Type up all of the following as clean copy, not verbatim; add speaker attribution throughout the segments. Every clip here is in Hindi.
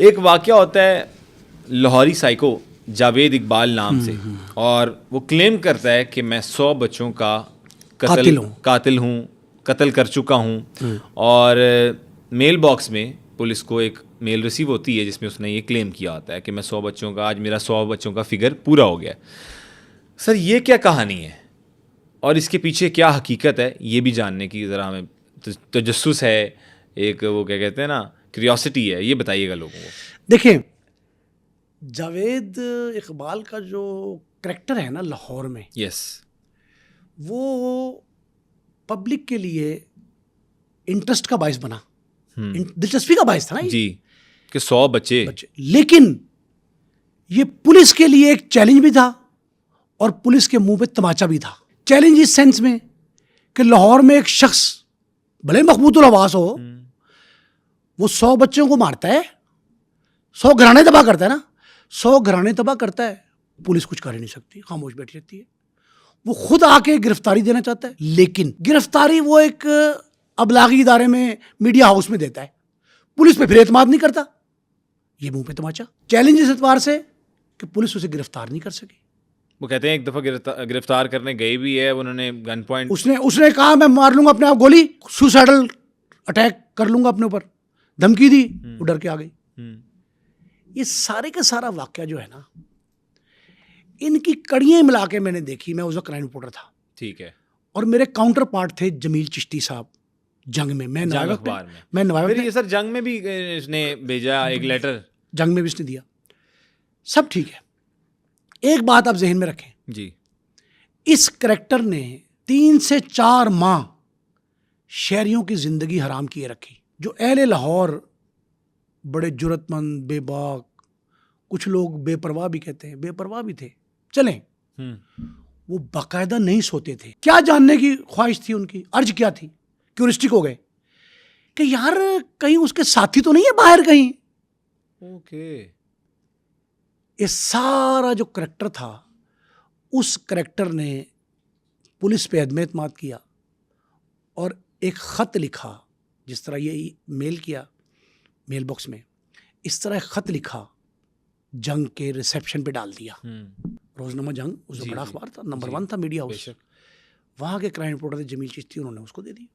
Speaker 1: एक वाकया होता है लाहौरी साइको जावेद इकबाल नाम से, और वो क्लेम करता है कि मैं 100 बच्चों का कातिल हूँ, कत्ल कर चुका हूँ। और मेल बॉक्स में पुलिस को एक मेल रिसीव होती है जिसमें उसने ये क्लेम किया होता है कि मैं 100 बच्चों का, आज मेरा 100 बच्चों का फिगर पूरा हो गया। सर ये क्या कहानी है और इसके पीछे क्या हकीकत है, ये भी जानने की ज़रा हमें तजस्सुस है, एक वो क्या कहते हैं ना, क्यूरियोसिटी है, ये बताइएगा लोगों को।
Speaker 2: देखिए, जावेद इकबाल का जो करैक्टर है ना लाहौर में,
Speaker 1: यस,
Speaker 2: वो पब्लिक के लिए इंटरेस्ट का बायस बना, दिलचस्पी का बायस था ना
Speaker 1: जी, कि 100 बच्चे।
Speaker 2: लेकिन ये पुलिस के लिए एक चैलेंज भी था और पुलिस के मुंह पे तमाचा भी था। चैलेंज इस सेंस में कि लाहौर में एक शख्स भले मखबूतुल आवास हो, वो 100 बच्चों को मारता है, 100 घराने तबाह करता है ना, 100 घराने तबाह करता है, पुलिस कुछ कर ही नहीं सकती, खामोश बैठी रहती है। वो खुद आके गिरफ्तारी देना चाहता है, लेकिन गिरफ्तारी वो एक अबलागी इदारे में, मीडिया हाउस में देता है, पुलिस पे फिर एतमाद नहीं करता। ये मुंह पे तमाचा। चैलेंज इस एतबार से कि पुलिस उसे गिरफ्तार नहीं कर सकी।
Speaker 1: वो कहते हैं एक दफ़ा गिरफ्तार करने गए भी है, उन्होंने गन पॉइंट,
Speaker 2: उसने कहा मैं मार लूंगा अपने आप गोली, सुसाइडल अटैक कर लूंगा अपने ऊपर, धमकी दी, वो डर के आ गई। ये सारे का सारा वाकया जो है ना, इनकी कड़ियां मिला के मैंने देखी। मैं उस वक्त क्राइम रिपोर्टर था,
Speaker 1: ठीक है,
Speaker 2: और मेरे काउंटर पार्ट थे जमील चिश्ती साहब जंग में। मैं
Speaker 1: जंग अखबार में, फिर ये सर जंग में भी इसने भेजा एक लेटर,
Speaker 2: जंग में भी इसने दिया, सब ठीक है। एक बात आप जहन में रखें
Speaker 1: जी,
Speaker 2: इस करैक्टर ने 3 से 4 माह शहरियों की जिंदगी हराम किए रखी। जो अहले लाहौर बड़े जुर्रतमंद, बेबाक, कुछ लोग बेपरवाह भी कहते हैं, बेपरवाह भी थे, चलें, वो बाकायदा नहीं सोते थे। क्या जानने की ख्वाहिश थी उनकी, अर्ज क्या थी, क्यूरिस्टिक हो गए कि यार कहीं उसके साथी तो नहीं है बाहर कहीं।
Speaker 1: ओके,
Speaker 2: ये सारा जो करैक्टर था, उस करैक्टर ने पुलिस पे अदम एतमाद किया और एक ख़त लिखा, जिस तरह ये मेल किया मेल बॉक्स में, इस तरह एक ख़त लिखा, जंग के रिसेप्शन पे डाल दिया। रोज़नामा जंग उस बड़ा अखबार था, नंबर 1 था मीडिया हाउस, वहाँ के क्राइम रिपोर्टर थे जमील चिश्ती, उन्होंने उसको दे दिया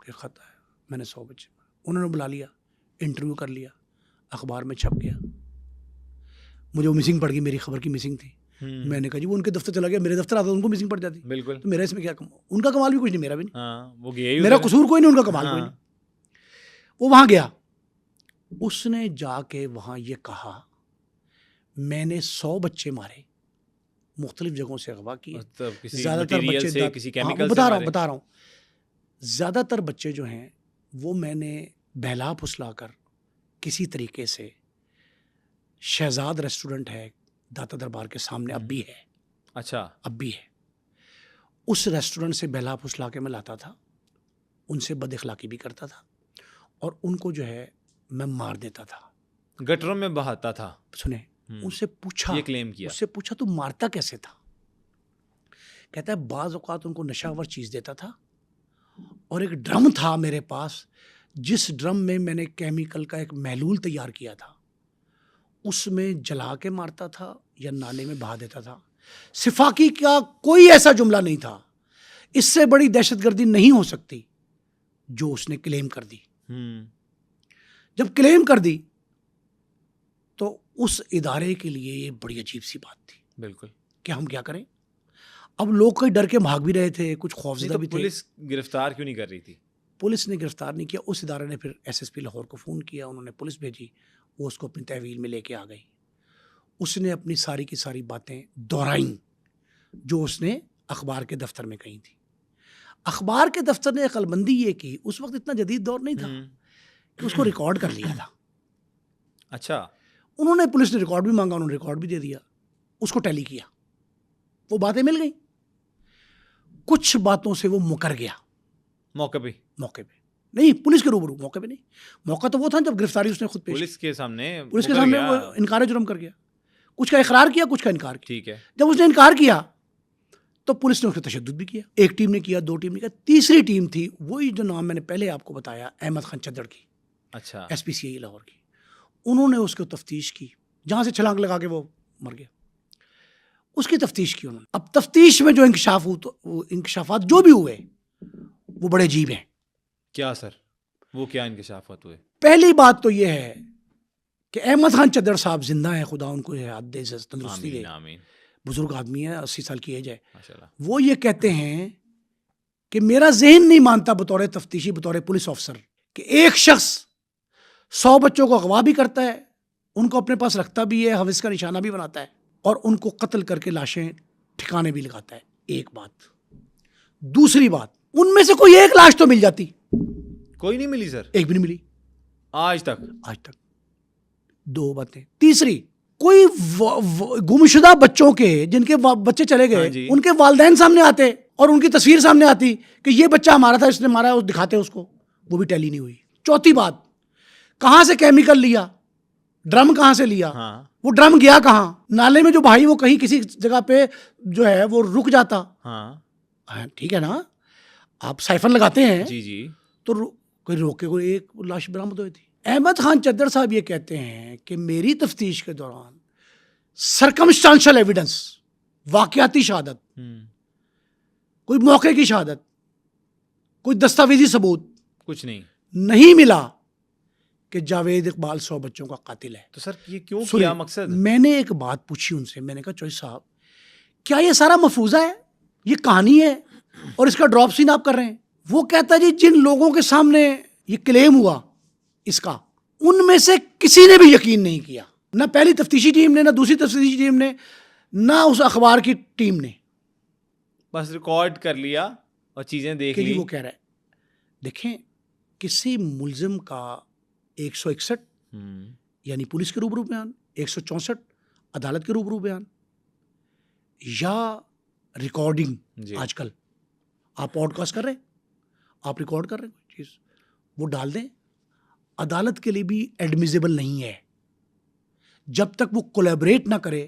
Speaker 2: कि ख़त आया, मैंने 100 बच्चे, उन्होंने बुला लिया, इंटरव्यू कर लिया, अखबार में छप गया। मुझे वो मिसिंग पड़ गई, मेरी खबर की मिसिंग थी। मैंने कहा जी वो उनके दफ्तर चला गया, मेरे दफ्तर आता तो उनको मिसिंग पड़ जाती।
Speaker 1: बिल्कुल,
Speaker 2: तो मेरा इसमें क्या उनका कमाल भी कुछ नहीं, मेरा भी नहीं।
Speaker 1: वो गया,
Speaker 2: मेरा कसूर कोई नहीं, उनका कमाल कोई नहीं। वो वहाँ गया, उसने जाके वहाँ ये कहा मैंने 100 बच्चे मारे, मुख्तलिफ जगहों से अगवा किए, ज़्यादातर बच्चे
Speaker 1: किसी केमिकल
Speaker 2: बता रहा हूँ, ज़्यादातर बच्चे जो हैं वो मैंने बहला फुसला कर किसी तरीके से, शहजाद रेस्टोरेंट है दाता दरबार के सामने, अब भी है,
Speaker 1: अच्छा,
Speaker 2: अब भी है, उस रेस्टोरेंट से बहला फुसला के मैं लाता था, उनसे बदअखलाकी भी करता था और उनको जो है मैं मार देता था,
Speaker 1: गटरों में बहाता था।
Speaker 2: सुने, उनसे पूछा,
Speaker 1: ये क्लेम किया,
Speaker 2: उससे पूछा तू मारता कैसे था? कहता है बाज़ औक़ात उनको नशावर चीज़ देता था और एक ड्रम था मेरे पास, जिस ड्रम में मैंने केमिकल का एक महलूल तैयार किया था, उसमें जला के मारता था या नाले में बहा देता था। सिफाकी का कोई ऐसा जुमला नहीं था, इससे बड़ी दहशतगर्दी नहीं हो सकती जो उसने क्लेम कर दी। जब क्लेम कर दी तो उस इदारे के लिए ये बड़ी अजीब सी बात थी, बिल्कुल, कि हम क्या करें। अब लोग कई डर के भाग भी रहे थे, कुछ खौफजदा भी थे।
Speaker 1: पुलिस गिरफ्तार क्यों नहीं कर रही थी?
Speaker 2: पुलिस ने गिरफ्तार नहीं किया, उस इदारे ने फिर SSP लाहौर को फ़ोन किया, उन्होंने पुलिस भेजी, वो उसको अपनी तहवील में लेके आ गई। उसने अपनी सारी की सारी बातें दोहराई जो उसने अखबार के दफ्तर में कही थी। अखबार के दफ्तर ने अक्लमंदी ये की, उस वक्त इतना जदीद दौर नहीं था, कि उसको रिकॉर्ड कर लिया था।
Speaker 1: अच्छा,
Speaker 2: उन्होंने, पुलिस ने रिकॉर्ड भी मांगा, उन्होंने रिकॉर्ड भी दे दिया, उसको टैली किया, वो बातें मिल गई। कुछ बातों से वो मुकर गया, मौके पे नहीं, पुलिस के रूबरू, मौके पे नहीं। मौका तो वो था जब गिरफ्तारी उसने खुद पेश,
Speaker 1: पुलिस के सामने
Speaker 2: वो इनकार जुर्म कर गया, कुछ का इकरार किया, कुछ का इनकार किया।
Speaker 1: ठीक है,
Speaker 2: जब उसने इनकार किया तो पुलिस ने उसका तशद्दुद भी किया। एक टीम ने किया, 2 टीम ने किया, तीसरी टीम थी वही जो नाम मैंने पहले आपको बताया, अहमद खान चद्दड़ की,
Speaker 1: अच्छा,
Speaker 2: SPCI लाहौर की, उन्होंने उसको तफ्तीश की, जहाँ से छलांग लगा के वो मर गया, उसकी तफ्तीश की उन्होंने। अब तफ्तीश में जो इंकशाफात जो भी हुए वो बड़े अजीब हैं।
Speaker 1: क्या सर, वो क्या इंकशाफात हुए?
Speaker 2: पहली बात तो ये है कि अहमद खान चद्दर साहब जिंदा हैं, खुदा उनको हयात दे, तंदुरुस्ती दे,
Speaker 1: आमीन।
Speaker 2: बुजुर्ग आदमी है, 80 साल की एज है।
Speaker 1: माशाल्लाह।
Speaker 2: वो ये कहते हैं कि मेरा जहन नहीं मानता बतौर तफ्तीशी, बतौर पुलिस ऑफिसर, कि एक शख्स 100 बच्चों को अगवा भी करता है, उनको अपने पास रखता भी है, हविस का निशाना भी बनाता है, और उनको कत्ल करके लाशें ठिकाने भी लगाता है। एक बात। दूसरी बात, उनमें से कोई एक लाश तो मिल जाती,
Speaker 1: कोई नहीं मिली सर,
Speaker 2: एक भी नहीं मिली
Speaker 1: आज तक। दो बातें। तीसरी, कोई गुमशुदा बच्चों के, जिनके बच्चे चले गए, उनके वालिदैन सामने आते और उनकी तस्वीर सामने आती कि ये बच्चा हमारा था, इसने मारा, उस दिखाते उसको, वो भी टैली नहीं हुई। चौथी बात, कहां से केमिकल लिया, ड्रम कहां से लिया, वो ड्रम गया कहां, नाले में जो भाई वो कहीं किसी जगह पे जो है वो रुक जाता, ठीक है ना, आप साइफन लगाते हैं जी, तो कोई रोके, कोई एक लाश बरामद हुई थी। अहमद खान चद्दर साहब ये कहते हैं कि मेरी तफ्तीश के दौरान सर्कमस्टांशियल एविडेंस, वाकयाती शहादत, कोई मौके की शहादत, कोई दस्तावेजी सबूत कुछ नहीं मिला कि जावेद इकबाल 100 बच्चों का कातिल है। तो सर ये क्यों किया, मकसद? मैंने एक बात पूछी उनसे, मैंने कहा चौधरी साहब, क्या ये सारा मफरूजा है, ये कहानी है और इसका ड्रॉप सीन आप कर रहे हैं? वो कहता जी, जिन लोगों के सामने ये क्लेम हुआ इसका, उनमें से किसी ने भी यकीन नहीं किया, ना पहली तफ्तीशी टीम ने, ना दूसरी तफ्तीशी टीम ने, ना उस अखबार की टीम ने, बस रिकॉर्ड कर लिया और चीजें देख ली।
Speaker 2: वो कह रहा है, देखें, किसी मुल्जिम का 161 यानी पुलिस के रूबरू बयान, 164 अदालत के रूबरू बयान, या रिकॉर्डिंग, आजकल आप पॉडकास्ट कर रहे हैं, आप रिकॉर्ड कर रहे हैं कोई चीज़, वो डाल दें, अदालत के लिए भी एडमिसिबल नहीं है जब तक वो कोलैबोरेट ना करे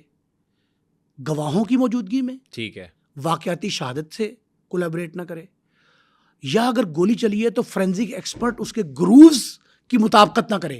Speaker 2: गवाहों की मौजूदगी में, ठीक है, वाकयाती शहादत से कोलैबोरेट ना करे, या अगर गोली चली है तो फोरेंसिक एक्सपर्ट उसके ग्रूव्स की मुताबिकत ना करे,